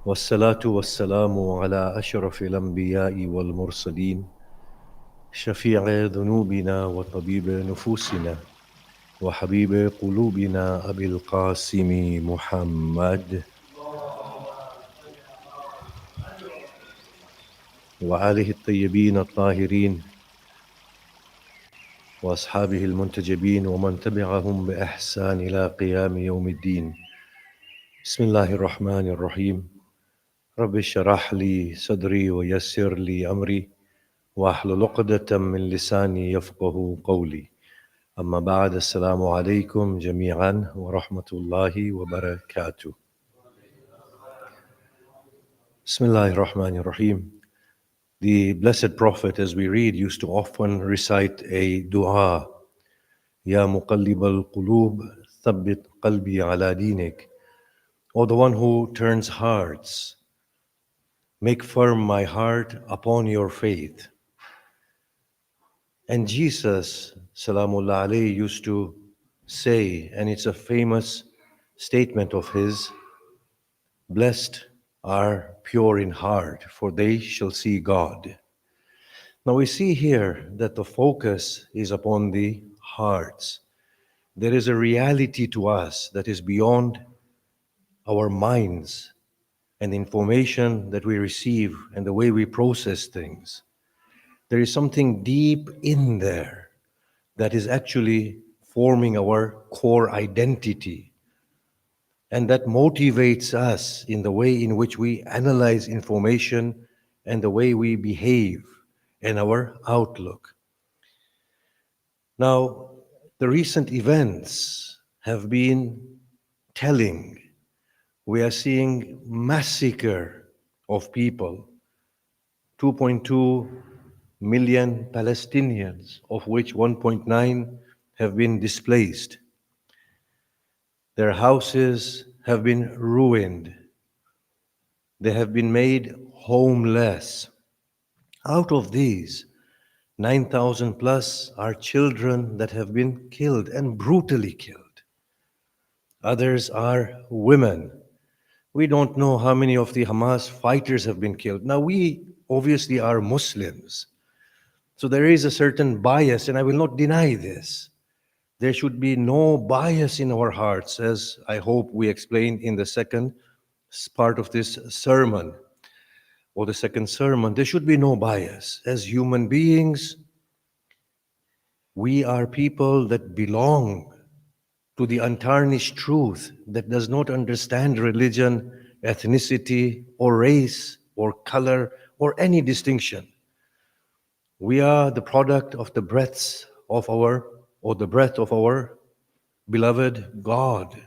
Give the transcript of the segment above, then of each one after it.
والصلاة والسلام على أشرف الأنبياء والمرسلين شفيع ذنوبنا وطبيب نفوسنا وحبيب قلوبنا أبي القاسم محمد وآله الطيبين الطاهرين وأصحابه المنتجبين ومن تبعهم بإحسان إلى قيام يوم الدين. بسم الله الرحمن الرحيم. رب اشرح لي صدري ويسر لي أمري واحلل عقدة من لساني يفقه قولي. أما بعد، السلام عليكم جميعا ورحمة الله وبركاته. Bismillahir Rahmanir Rahim. The Blessed Prophet, as we read, used to often recite a dua. Ya muqallib al-qulub, thabbit qalbi ala dinik. O the one who turns hearts, make firm my heart upon your faith. And Jesus, Salamullah alayhi, used to say, and it's a famous statement of his, blessed are pure in heart, for they shall see God. Now we see here that the focus is upon the hearts. There is a reality to us that is beyond our minds and the information that we receive and the way we process things. There is something deep in there that is actually forming our core identity, and that motivates us in the way in which we analyze information and the way we behave and our outlook. Now, the recent events have been telling. We are seeing massacre of people, 2.2 million Palestinians, of which 1.9 have been displaced. Their houses have been ruined. They have been made homeless. Out of these, 9,000 plus are children that have been killed and brutally killed. Others are women. We don't know how many of the Hamas fighters have been killed. Now, we obviously are Muslims, so there is a certain bias, and I will not deny this. There should be no bias in our hearts, as I hope we explain in the second part of this sermon, or the second sermon. There should be no bias. As human beings, we are people that belong to the untarnished truth that does not understand religion, ethnicity, or race, or color, or any distinction. We are the product of the breath of our beloved God,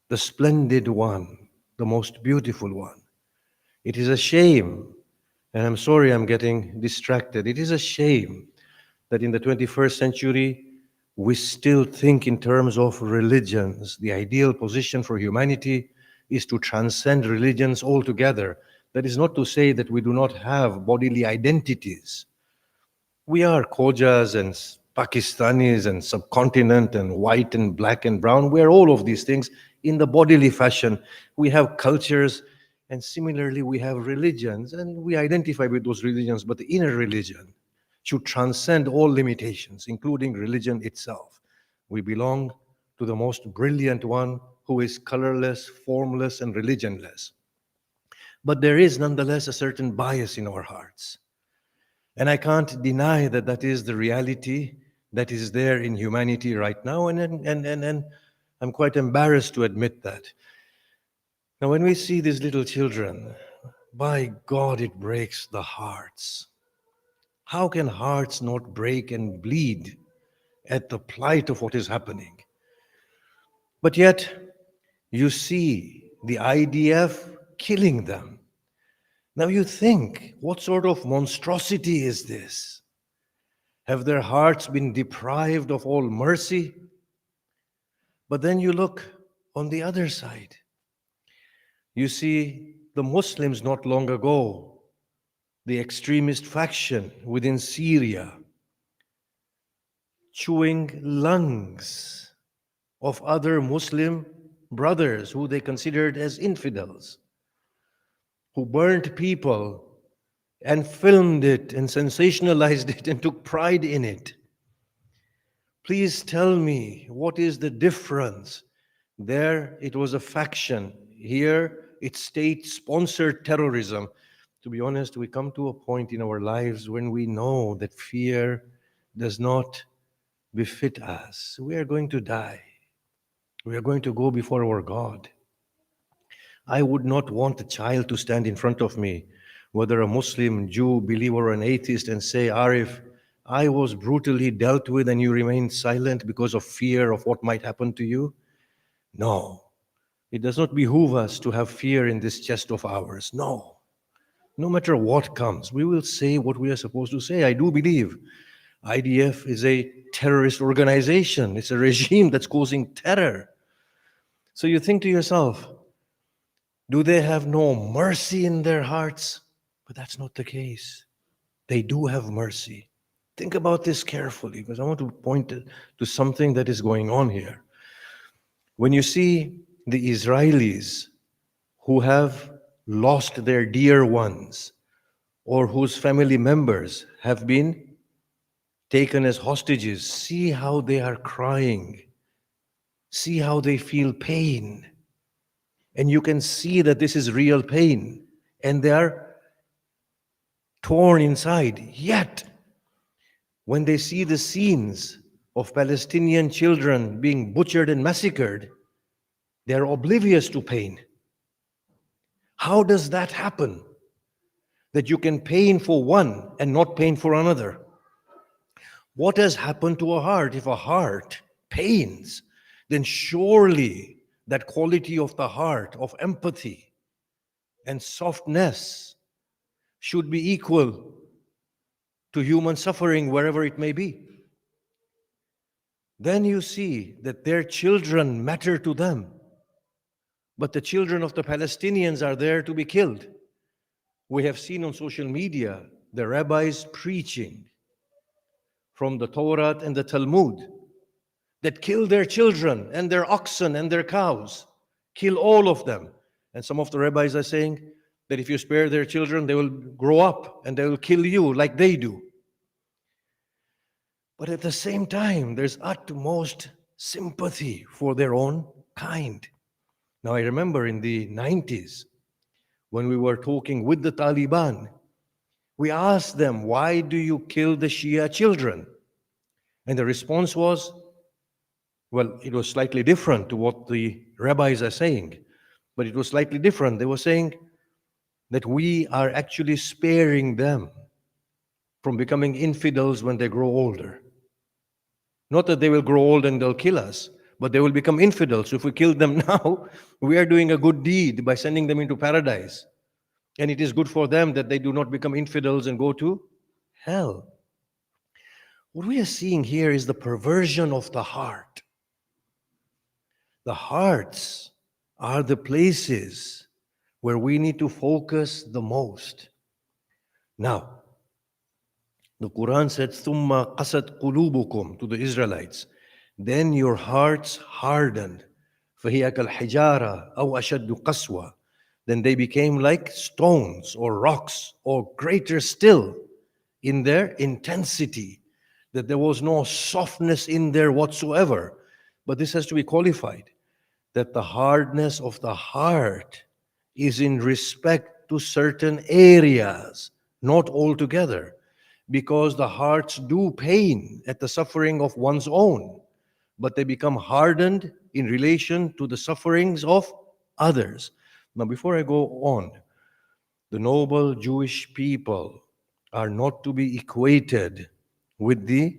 the splendid one, the most beautiful one. It is a shame, and I'm sorry I'm getting distracted. It is a shame that in the 21st century, we still think in terms of religions. The ideal position for humanity is to transcend religions altogether. That is not to say that we do not have bodily identities. We are Khojas and Pakistanis and subcontinent and white and black and brown. We are all of these things in the bodily fashion. We have cultures, and similarly we have religions, and we identify with those religions, but the inner religion should transcend all limitations, including religion itself. We belong to the most brilliant one who is colorless, formless, and religionless. But there is nonetheless a certain bias in our hearts. And I can't deny that that is the reality that is there in humanity right now, and I'm quite embarrassed to admit that. Now, when we see these little children, by God, it breaks the hearts. How can hearts not break and bleed at the plight of what is happening? But yet, you see the IDF killing them. Now you think, what sort of monstrosity is this? Have their hearts been deprived of all mercy? But then you look on the other side. You see the Muslims not long ago, the extremist faction within Syria, chewing lungs of other Muslim brothers who they considered as infidels. who burnt people and filmed it and sensationalized it and took pride in it. Please tell me, what is the difference? There, it was a faction. Here, it's state sponsored terrorism. To be honest, we come to a point in our lives when we know that fear does not befit us. We are going to die. We are going to go before our God. I would not want a child to stand in front of me, whether a Muslim, Jew, believer, or an atheist, and say, Arif, I was brutally dealt with and you remained silent because of fear of what might happen to you. No, it does not behoove us to have fear in this chest of ours. No. No matter what comes, we will say what we are supposed to say. I do believe IDF is a terrorist organization. It's a regime that's causing terror. So you think to yourself, do they have no mercy in their hearts? But that's not the case. They do have mercy. Think about this carefully, because I want to point to something that is going on here. When you see the Israelis who have lost their dear ones or whose family members have been taken as hostages, see how they are crying. See how they feel pain. And you can see that this is real pain. And they are torn inside. Yet, when they see the scenes of Palestinian children being butchered and massacred, they are oblivious to pain. How does that happen? That you can pain for one and not pain for another? What has happened to a heart? If a heart pains, then surely that quality of the heart, of empathy and softness, should be equal to human suffering wherever it may be. Then you see that their children matter to them, but the children of the Palestinians are there to be killed. We have seen on social media the rabbis preaching from the Torah and the Talmud that kill their children and their oxen and their cows, kill all of them. And some of the rabbis are saying that if you spare their children, they will grow up and they will kill you like they do. But at the same time, there's utmost sympathy for their own kind. Now, I remember in the 90s, when we were talking with the Taliban, we asked them, why do you kill the Shia children? And the response was, well, it was slightly different to what the rabbis are saying, but it was slightly different. They were saying that we are actually sparing them from becoming infidels when they grow older. Not that they will grow old and they'll kill us, but they will become infidels. So if we kill them now, we are doing a good deed by sending them into paradise. And it is good for them that they do not become infidels and go to hell. What we are seeing here is the perversion of the heart. The hearts are the places where we need to focus the most. Now, the Quran said, ثُمَّ قَسَتْ قُلُوبُكُمْ to the Israelites. Then your hearts hardened. فَهِيَ كَالْحِجَارَةِ أَوْ أَشَدُّ قَسْوَةً. Then they became like stones or rocks or greater still in their intensity, that there was no softness in there whatsoever. But this has to be qualified, that the hardness of the heart is in respect to certain areas, not altogether, because the hearts do pain at the suffering of one's own, but they become hardened in relation to the sufferings of others. Now, before I go on, the noble Jewish people are not to be equated with the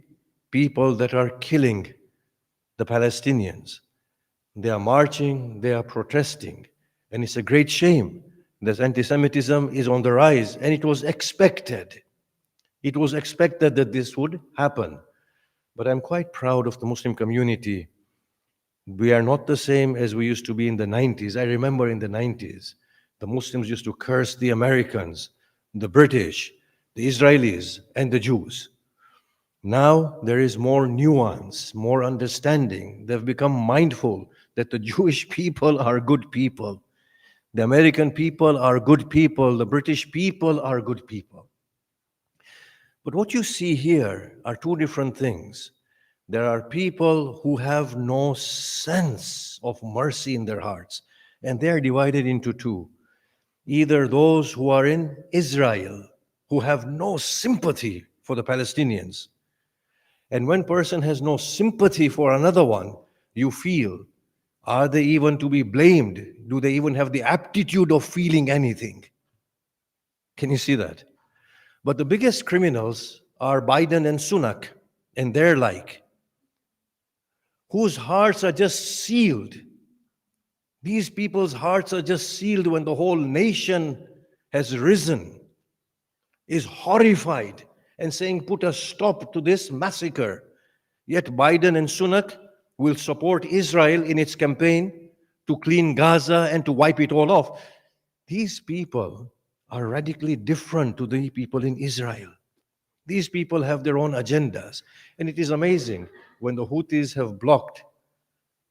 people that are killing the Palestinians. They are marching, they are protesting, and it's a great shame that anti-Semitism is on the rise, and it was expected. It was expected that this would happen. But I'm quite proud of the Muslim community. We are not the same as we used to be in the 90s. I remember in the 90s, the Muslims used to curse the Americans, the British, the Israelis, and the Jews. Now there is more nuance, more understanding. They've become mindful that the Jewish people are good people. The American people are good people. The British people are good people. But what you see here are two different things. There are people who have no sense of mercy in their hearts, and they are divided into two. Either those who are in Israel, who have no sympathy for the Palestinians. And when person has no sympathy for another one, you feel, are they even to be blamed? Do they even have the aptitude of feeling anything? Can you see that? But the biggest criminals are Biden and Sunak and their like, whose hearts are just sealed. These people's hearts are just sealed when the whole nation has risen, is horrified, and saying, put a stop to this massacre. Yet Biden and Sunak will support Israel in its campaign to clean Gaza and to wipe it all off. These people are radically different to the people in Israel. These people have their own agendas. And it is amazing when the Houthis have blocked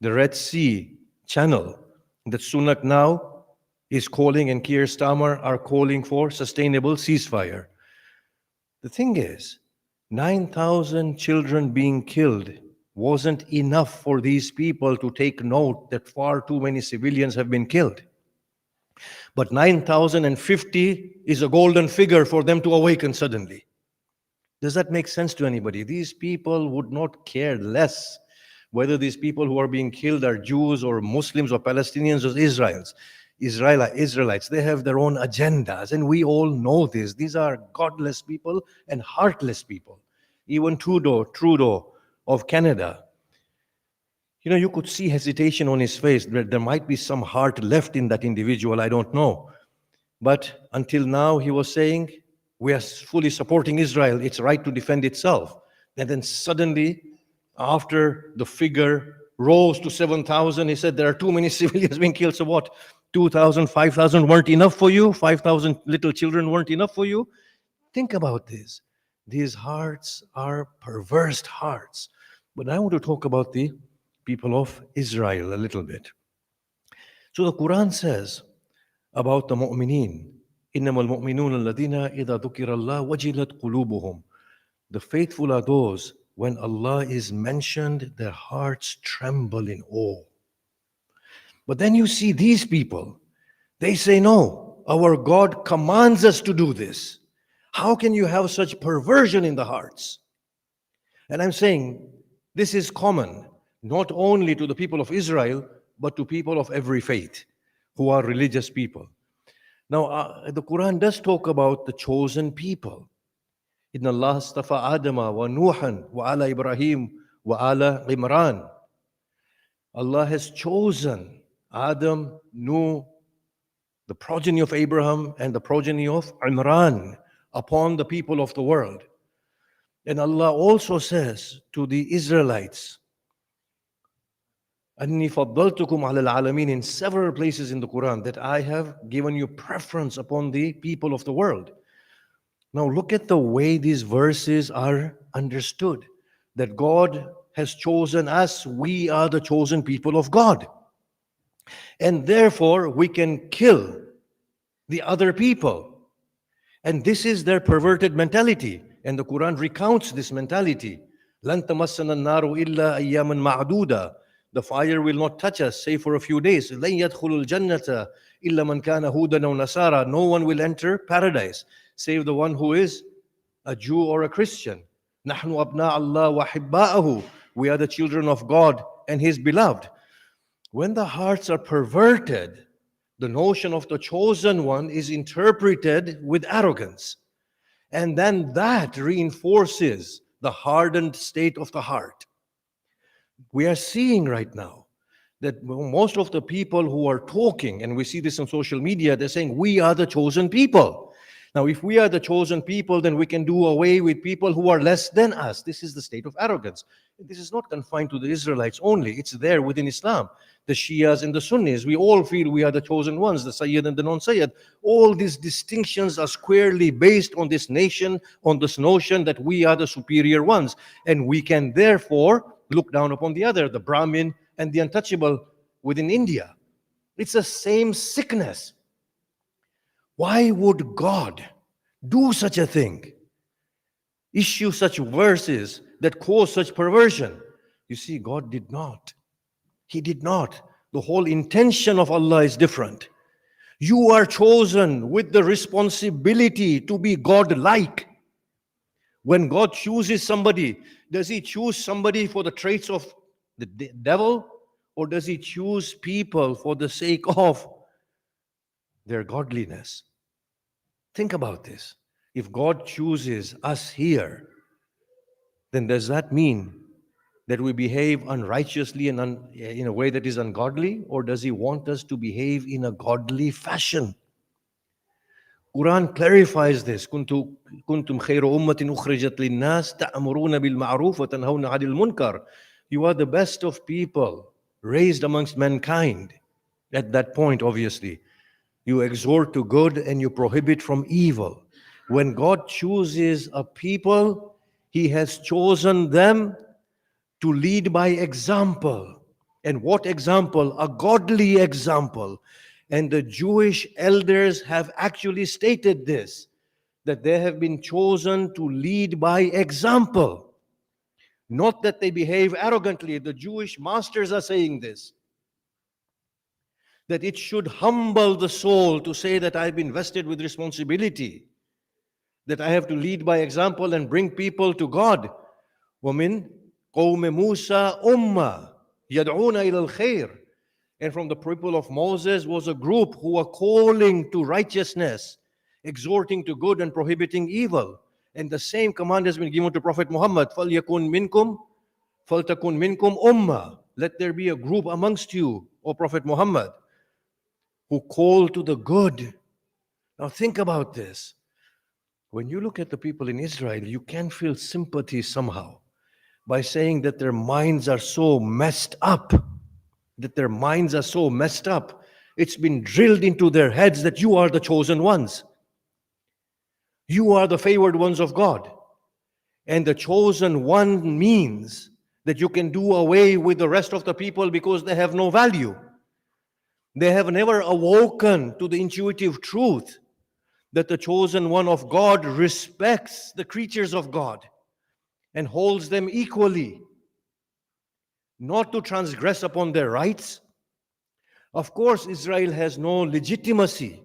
the Red Sea channel that Sunak now is calling and Keir Starmer are calling for sustainable ceasefire. The thing is, 9,000 children being killed wasn't enough for these people to take note that far too many civilians have been killed. But 9,050 is a golden figure for them to awaken suddenly. Does that make sense to anybody? These people would not care less whether these people who are being killed are Jews or Muslims or Palestinians or Israelites. They have their own agendas, and we all know this. These are godless people and heartless people. Even Trudeau of Canada, you could see hesitation on his face. There might be some heart left in that individual, I don't know. But until now, he was saying, we are fully supporting Israel. It's right to defend itself. And then suddenly, after the figure rose to 7,000, he said, there are too many civilians being killed. So what? 2,000, 5,000 weren't enough for you? 5,000 little children weren't enough for you? Think about this. These hearts are perverse hearts. But I want to talk about the people of Israel a little bit. So the Quran says about the mu'mineen, إِنَّمَا الْمُؤْمِنُونَ الَّذِينَ إِذَا ذُكِرَ اللَّهُ وَجِلَتْ قُلُوبُهُم. The faithful are those, when Allah is mentioned, their hearts tremble in awe. But then you see these people, they say, no, our God commands us to do this. How can you have such perversion in the hearts? And I'm saying, this is common, not only to the people of Israel, but to people of every faith who are religious people. Now, the Quran does talk about the chosen people. إِنَّ اللَّهَ اسْتَفَى آدَمَ وَنُوحًا وَعَلَى إِبْرَاهِيمَ وَعَلَى عِمْرَانَ. Allah has chosen Adam, Nuh, the progeny of Abraham and the progeny of Imran upon the people of the world. And Allah also says to the Israelites, أَنِّي فَضَّلْتُكُمْ عَلَى الْعَالَمِينَ, in several places in the Quran, that I have given you preference upon the people of the world. Now look at the way these verses are understood, that God has chosen us, we are the chosen people of God. And therefore we can kill the other people. And this is their perverted mentality. And the Quran recounts this mentality. لَن تَمَسَّنَا النَّارُ إِلَّا أَيَّامًا مَعْدُودًا. The fire will not touch us, save for a few days. لَن يَدْخُلُ الْجَنَّةَ إِلَّا مَنْ كَانَ هُودًا أَوْ نَصَارَى. No one will enter paradise, save the one who is a Jew or a Christian. نَحْنُ أَبْنَاءَ اللَّهِ وَحِبَّاءَهُ. We are the children of God and His beloved. When the hearts are perverted, the notion of the chosen one is interpreted with arrogance. And then that reinforces the hardened state of the heart. We are seeing right now that most of the people who are talking, and we see this on social media, they're saying, we are the chosen people. Now, if we are the chosen people, then we can do away with people who are less than us. This is the state of arrogance. This is not confined to the Israelites only. It's there within Islam. The Shias and the Sunnis, we all feel we are the chosen ones, the Sayyid and the non-Sayyid. All these distinctions are squarely based on this nation, on this notion that we are the superior ones. And we can therefore look down upon the other, the Brahmin and the untouchable within India. It's the same sickness. Why would God do such a thing? Issue such verses that cause such perversion? You see, God did not. He did not. The whole intention of Allah is different. You are chosen with the responsibility to be God-like. When God chooses somebody, does He choose somebody for the traits of the devil? Or does He choose people for the sake of their godliness? Think about this. If God chooses us here, then does that mean that we behave unrighteously and in a way that is ungodly? Or does He want us to behave in a godly fashion? Quran clarifies this. Kuntum khayra ummatin ukhrijat linnas ta'muruna bil ma'ruf wa tanhawna 'anil munkar. You are the best of people raised amongst mankind. At that point, obviously, you exhort to good and you prohibit from evil. When God chooses a people, He has chosen them to lead by example. And what example? A godly example. And the Jewish elders have actually stated this, that they have been chosen to lead by example. Not that they behave arrogantly. The Jewish masters are saying this, that it should humble the soul to say that I've been vested with responsibility, that I have to lead by example and bring people to God. وَمِن قَوْمِ مُوسَى أُمَّةٌ يَدْعُونَ إِلَى الْخَيْرِ. And from the people of Moses was a group who were calling to righteousness, exhorting to good and prohibiting evil. And the same command has been given to Prophet Muhammad. فَلْيَكُنْ مِنْكُمْ فَلْتَكُنْ مِنْكُمْ أُمَّةٌ. Let there be a group amongst you, O Prophet Muhammad, who call to the good. Now think about this. When you look at the people in Israel, you can feel sympathy somehow by saying that their minds are so messed up, that their minds are so messed up. It's been drilled into their heads that you are the chosen ones. You are the favored ones of God. And the chosen one means that you can do away with the rest of the people because they have no value. They have never awoken to the intuitive truth that the chosen one of God respects the creatures of God and holds them equally, not to transgress upon their rights. Of course, Israel has no legitimacy.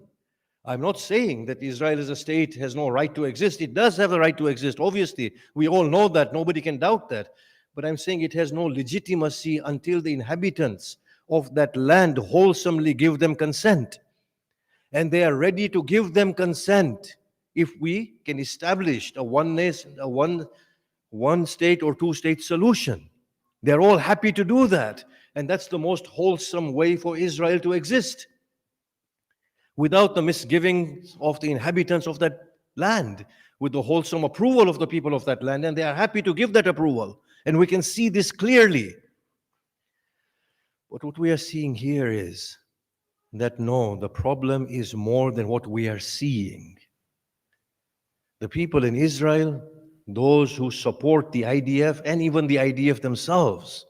I'm not saying that Israel as a state has no right to exist. It does have a right to exist, obviously. We all know that. Nobody can doubt that. But I'm saying it has no legitimacy until the inhabitants of that land wholesomely give them consent. And they are ready to give them consent if we can establish a one state or two state solution. They're all happy to do that. And that's the most wholesome way for Israel to exist, without the misgivings of the inhabitants of that land, with the wholesome approval of the people of that land. And they are happy to give that approval. And we can see this clearly. But what we are seeing here is that no, the problem is more than what we are seeing. The people in Israel, those who support the IDF and even the IDF themselves,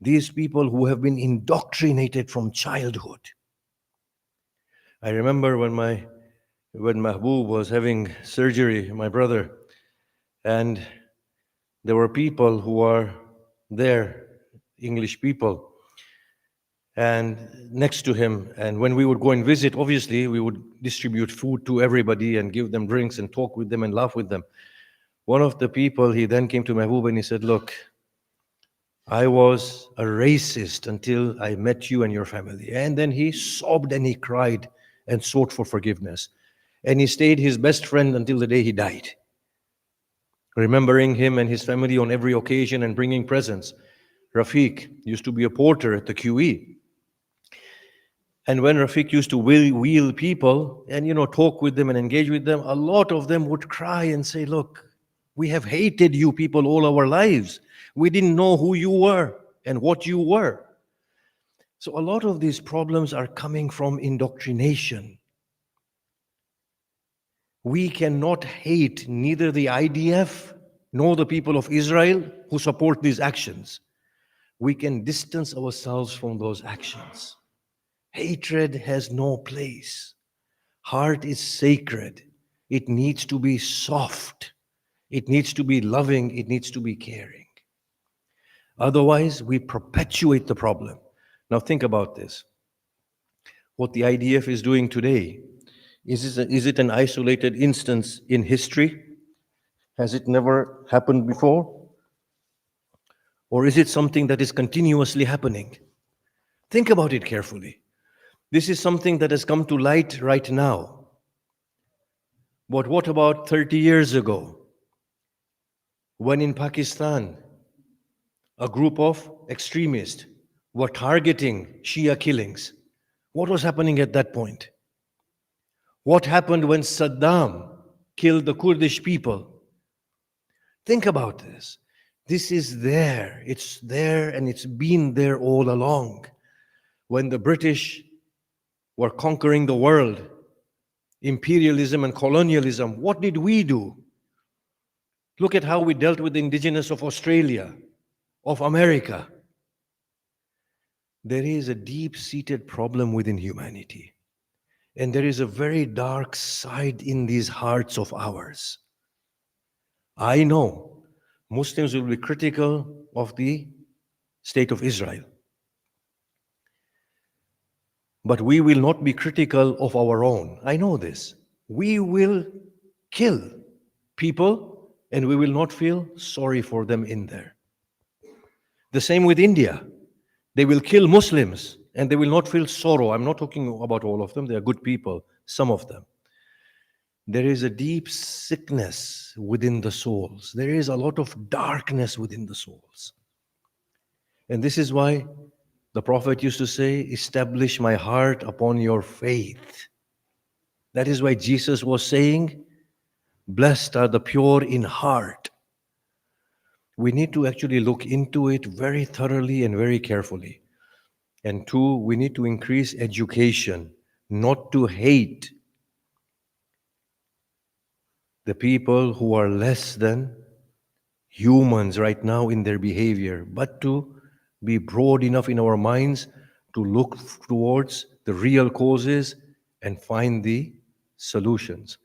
these people who have been indoctrinated from childhood. I remember when Mahbub was having surgery, my brother, and there were people who are there, English people, and next to him. And when we would go and visit, obviously, we would distribute food to everybody and give them drinks and talk with them and laugh with them. One of the people, he then came to Mahbub and he said, look, I was a racist until I met you and your family. And then he sobbed and he cried and sought for forgiveness. And he stayed his best friend until the day he died, remembering him and his family on every occasion and bringing presents. Rafiq used to be a porter at the QE. And when Rafiq used to wheel people and, talk with them and engage with them, a lot of them would cry and say, look, we have hated you people all our lives. We didn't know who you were and what you were. So a lot of these problems are coming from indoctrination. We cannot hate neither the IDF nor the people of Israel who support these actions. We can distance ourselves from those actions. Hatred has no place. Heart is sacred. It needs to be soft. It needs to be loving. It needs to be caring. Otherwise, we perpetuate the problem. Now, think about this. What the IDF is doing today, is it an isolated instance in history? Has it never happened before? Or is it something that is continuously happening? Think about it carefully. This is something that has come to light right now. But what about 30 years ago, when in Pakistan, a group of extremists were targeting Shia killings? What was happening at that point? What happened when Saddam killed the Kurdish people? Think about this. This is there. It's there and it's been there all along. When the British were conquering the world, imperialism and colonialism, what did we do? Look at how we dealt with the indigenous of Australia, of America. There is a deep-seated problem within humanity. And there is a very dark side in these hearts of ours. I know Muslims will be critical of the state of Israel. But we will not be critical of our own. I know this. We will kill people and we will not feel sorry for them in there. The same with India. They will kill Muslims and they will not feel sorrow. I'm not talking about all of them. They are good people, some of them. There is a deep sickness within the souls. There is a lot of darkness within the souls. And this is why the Prophet used to say, establish my heart upon your faith. That is why Jesus was saying, blessed are the pure in heart. We need to actually look into it very thoroughly and very carefully. And two, we need to increase education, not to hate the people who are less than humans right now in their behavior, but to be broad enough in our minds to look towards the real causes and find the solutions.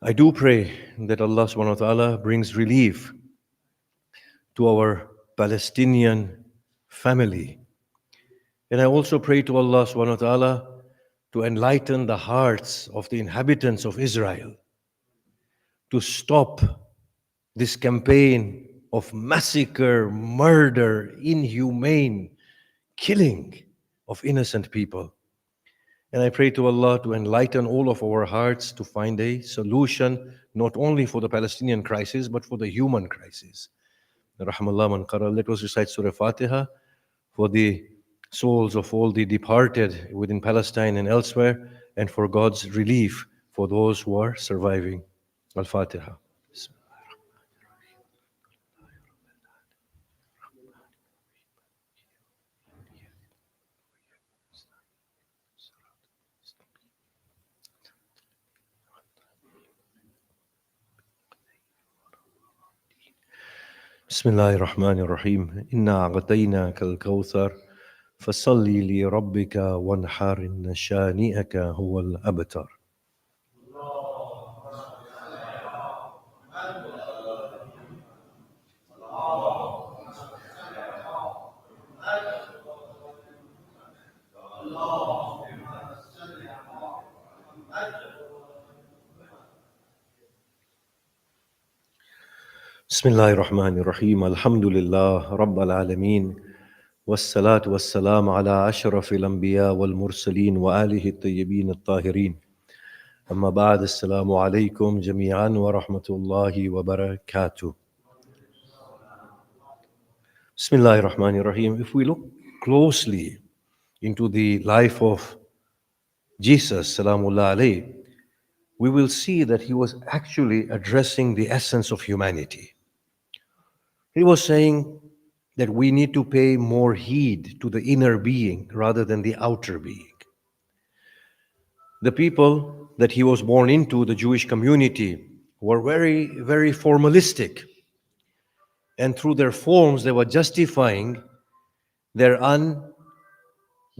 I do pray that Allah subhanahu wa ta'ala brings relief to our Palestinian family. And I also pray to Allah subhanahu wa ta'ala to enlighten the hearts of the inhabitants of Israel, to stop this campaign of massacre, murder, inhumane killing of innocent people. And I pray to Allah to enlighten all of our hearts to find a solution, not only for the Palestinian crisis, but for the human crisis. Rahmallah man qara. Let us recite Surah Fatiha for the souls of all the departed within Palestine and elsewhere, and for God's relief for those who are surviving. Al-Fatiha. بسم الله الرحمن الرحيم إنا أعطيناك الكوثر فصل لربك وانحر إن شانئك هو الأبتر. بسم الله الرحمن الرحيم الحمد لله رب العالمين والصلاة والسلام على أشرف الأنبياء والمرسلين وآله الطيبين الطاهرين أما بعد السلام عليكم جميعا ورحمة الله وبركاته. Bismillah ar-Rahman ar-Rahim. If we look closely into the life of Jesus, salamullah alayhi, we will see that he was actually addressing the essence of humanity. He was saying that we need to pay more heed to the inner being rather than the outer being. The people that he was born into, the Jewish community, were very, very formalistic. And through their forms, they were justifying their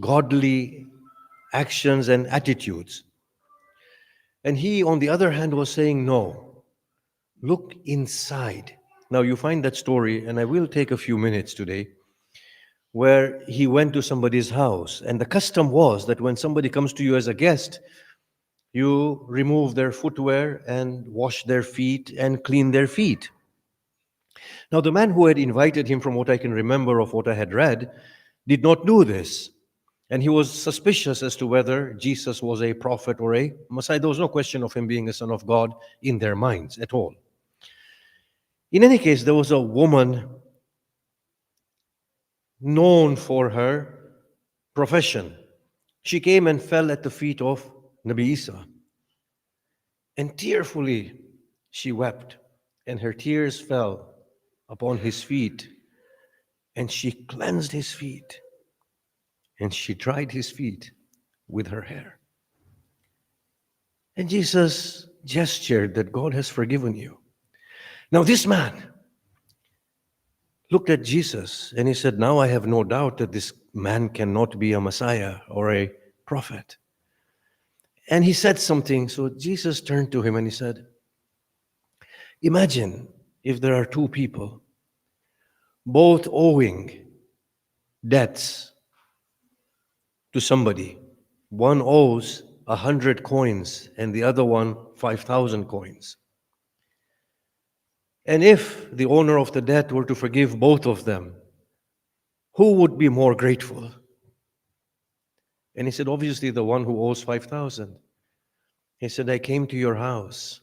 godly actions and attitudes. And he, on the other hand, was saying, no, look inside. Now, you find that story, and I will take a few minutes today, where he went to somebody's house. And the custom was that when somebody comes to you as a guest, you remove their footwear and wash their feet and clean their feet. Now, the man who had invited him, from what I can remember of what I had read, did not do this. And he was suspicious as to whether Jesus was a prophet or a Messiah. There was no question of him being a son of God in their minds at all. In any case, there was a woman known for her profession. She came and fell at the feet of Nabi Isa. And tearfully she wept, and her tears fell upon his feet, and she cleansed his feet, and she dried his feet with her hair. And Jesus gestured that God has forgiven you. Now this man looked at Jesus and he said, now I have no doubt that this man cannot be a Messiah or a prophet. And he said something, so Jesus turned to him and he said, imagine if there are two people, both owing debts to somebody. One owes 100 coins and the other one 5,000 coins. And if the owner of the debt were to forgive both of them, who would be more grateful? And he said, obviously the one who owes 5,000. He said, I came to your house.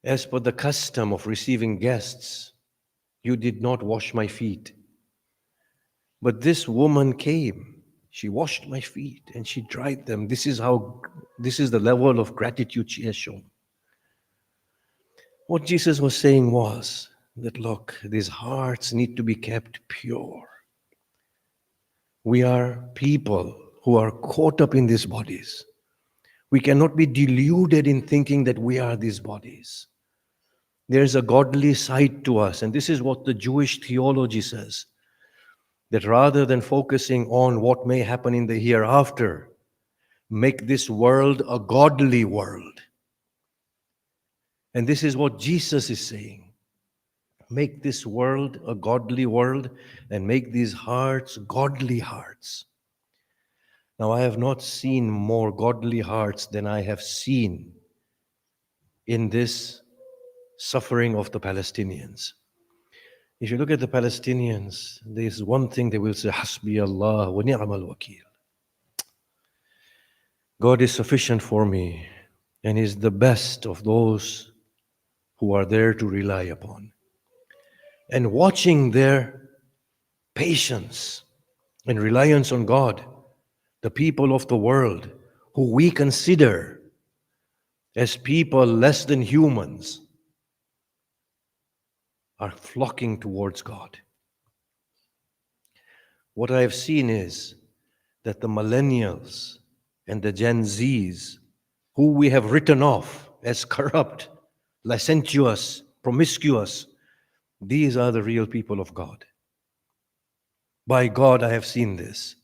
As per the custom of receiving guests, you did not wash my feet. But this woman came. She washed my feet and she dried them. This is the level of gratitude she has shown. What Jesus was saying was that, look, these hearts need to be kept pure. We are people who are caught up in these bodies. We cannot be deluded in thinking that we are these bodies. There is a godly side to us, and this is what the Jewish theology says, that rather than focusing on what may happen in the hereafter, make this world a godly world. And this is what Jesus is saying. Make this world a godly world and make these hearts godly hearts. Now, I have not seen more godly hearts than I have seen in this suffering of the Palestinians. If you look at the Palestinians, there is one thing they will say, Hasbi Allah wa ni'mal wakil. God is sufficient for me and is the best of those who are there to rely upon. And watching their patience and reliance on God, the people of the world who we consider as people less than humans are flocking towards God. What I have seen is that the millennials and the Gen Zs, who we have written off as corrupt, licentious, promiscuous, these are the real people of God. By God, I have seen this.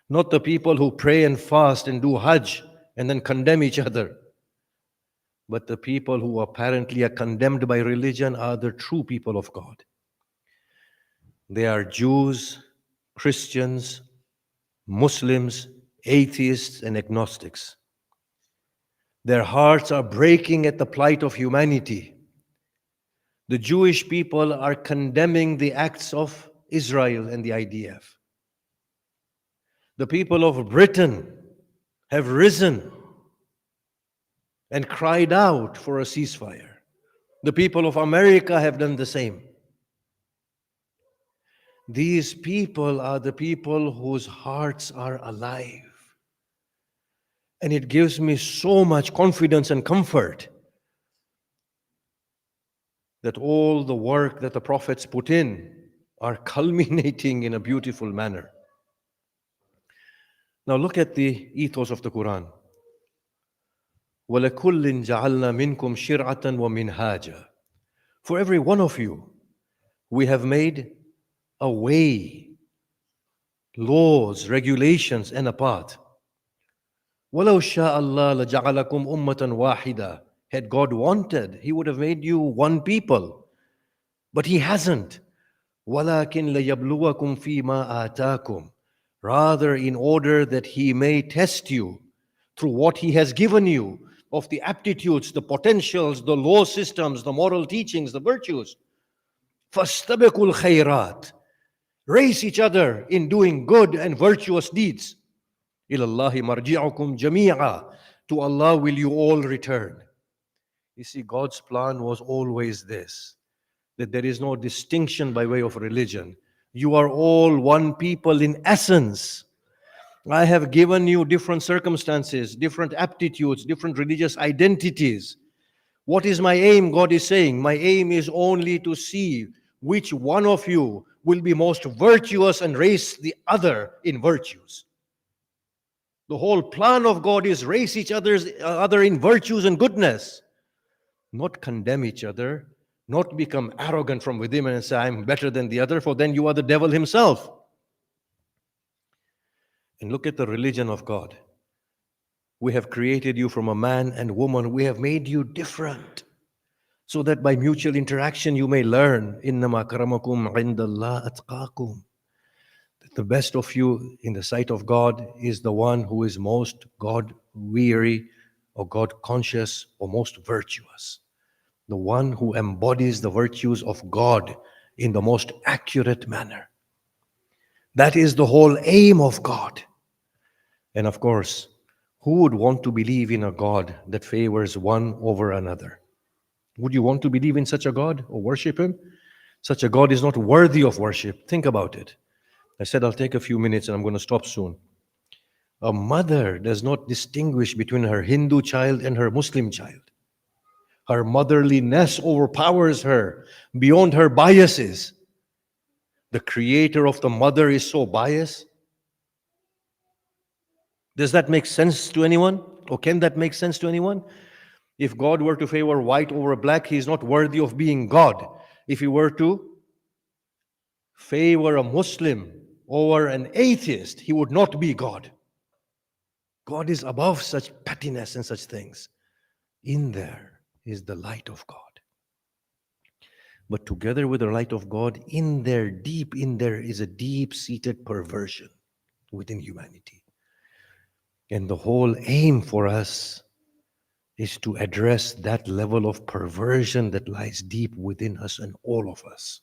Not the people who pray and fast and do Hajj and then condemn each other. But the people who apparently are condemned by religion are the true people of God. They are Jews, Christians, Muslims, atheists, and agnostics. Their hearts are breaking at the plight of humanity. The Jewish people are condemning the acts of Israel and the IDF. The people of Britain have risen and cried out for a ceasefire. The people of America have done the same. These people are the people whose hearts are alive. And it gives me so much confidence and comfort that all the work that the prophets put in are culminating in a beautiful manner. Now look at the ethos of the Quran. وَلَكُلٍّ جَعَلْنَا مِنْكُمْ شِرْعَةً وَمِنْهَاجًا. For every one of you, we have made a way, laws, regulations, and a path. وَلَوْ شَاءَ اللَّهُ لَجَعَلَكُمْ أُمَّةً وَاحِدَةً. Had God wanted, He would have made you one people. But He hasn't. وَلَكِنْ لَيَبْلُوَكُمْ فِي مَا آتَاكُمْ. Rather, in order that He may test you through what He has given you of the aptitudes, the potentials, the law systems, the moral teachings, the virtues. فَاسْتَبِقُوا الْخَيْرَاتِ. Race each other in doing good and virtuous deeds. إِلَى اللَّهِ مَرْجِعُكُمْ جَمِيعًا. To Allah will you all return. You see, God's plan was always this, that there is no distinction by way of religion. You are all one people in essence. I have given you different circumstances, different aptitudes, different religious identities. What is my aim? God is saying, my aim is only to see which one of you will be most virtuous and raise the other in virtues. The whole plan of God is raise each other in virtues and goodness, not condemn each other, not become arrogant from within and say, I'm better than the other, for then you are the devil himself. And look at the religion of God. We have created you from a man and woman. We have made you different, so that by mutual interaction you may learn. إِنَّمَا أَكْرَمَكُمْ عِنْدَ اللَّهِ أَتْقَاكُمْ. The best of you in the sight of God is the one who is most God-weary or God-conscious or most virtuous. The one who embodies the virtues of God in the most accurate manner. That is the whole aim of God. And of course, who would want to believe in a God that favors one over another? Would you want to believe in such a God or worship Him? Such a God is not worthy of worship. Think about it. I said I'll take a few minutes and I'm going to stop soon. A mother does not distinguish between her Hindu child and her Muslim child. Her motherliness overpowers her beyond her biases. The creator of the mother is so biased. Does that make sense to anyone? Or can that make sense to anyone? If God were to favor white over black, He is not worthy of being God. If He were to favor a Muslim over an atheist, He would not be God. God is above such pettiness and such things. In there is the light of God. But together with the light of God, deep in there is a deep-seated perversion within humanity. And the whole aim for us is to address that level of perversion that lies deep within us and all of us.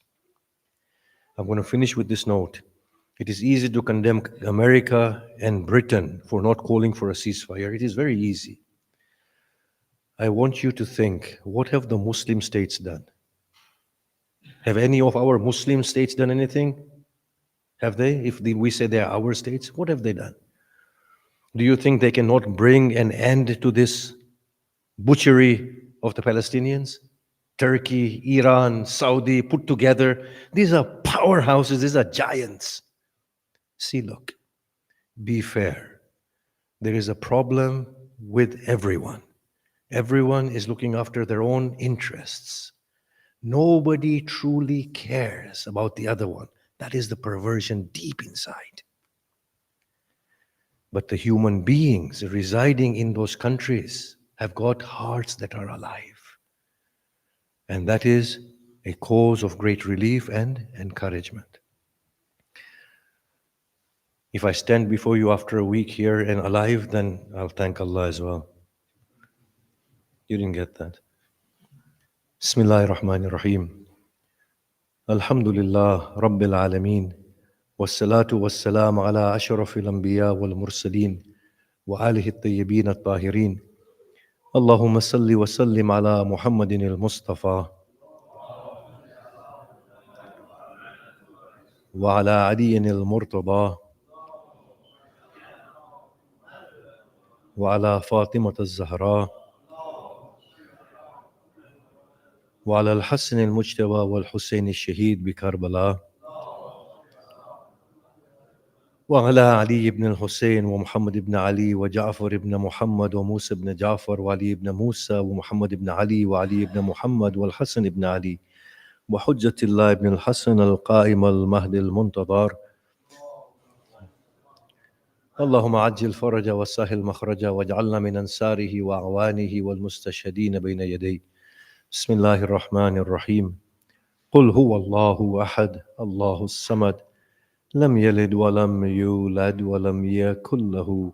I'm going to finish with this note. It is easy to condemn America and Britain for not calling for a ceasefire. It is very easy. I want you to think, what have the Muslim states done? Have any of our Muslim states done anything? Have they? If we say they are our states, what have they done? Do you think they cannot bring an end to this butchery of the Palestinians? Turkey, Iran, Saudi put together. These are powerhouses, these are giants. See, look, be fair. There is a problem with everyone. Everyone is looking after their own interests. Nobody truly cares about the other one. That is the perversion deep inside. But the human beings residing in those countries have got hearts that are alive. And that is a cause of great relief and encouragement. If I stand before you after a week here and alive, then I'll thank Allah as well. You didn't get that. Bismillahir Rahmanir Rahim. Alhamdulillah Rabbil Alameen. Wassalatu wassalam ala ashrafil anbiya wal mursaleen wa alihi at-tayyibin at-tahirin. Allahumma salli wa sallim ala Muhammadin al-Mustafa wa ala aliyin al-Murtada wa ala Fatimat al-Zahra wa ala al-Hasan al-Mujtaba wal Hussein al-Shahid bi Karbala وعلى علي بن الحسين ومحمد بن علي وجعفر بن محمد وموسى بن جعفر وعلي بن موسى ومحمد بن علي وعلي بن محمد والحسن بن علي وحجة الله بن الحسن القائم المهدي المنتظر اللهم عجل فرجه وسهل مخرجه واجعلنا من أنصاره وأعوانه والمستشهدين بين يديه. بسم الله الرحمن الرحيم. قل هو الله أحد الله الصمد لم يلد ولم يولد ولم يكن له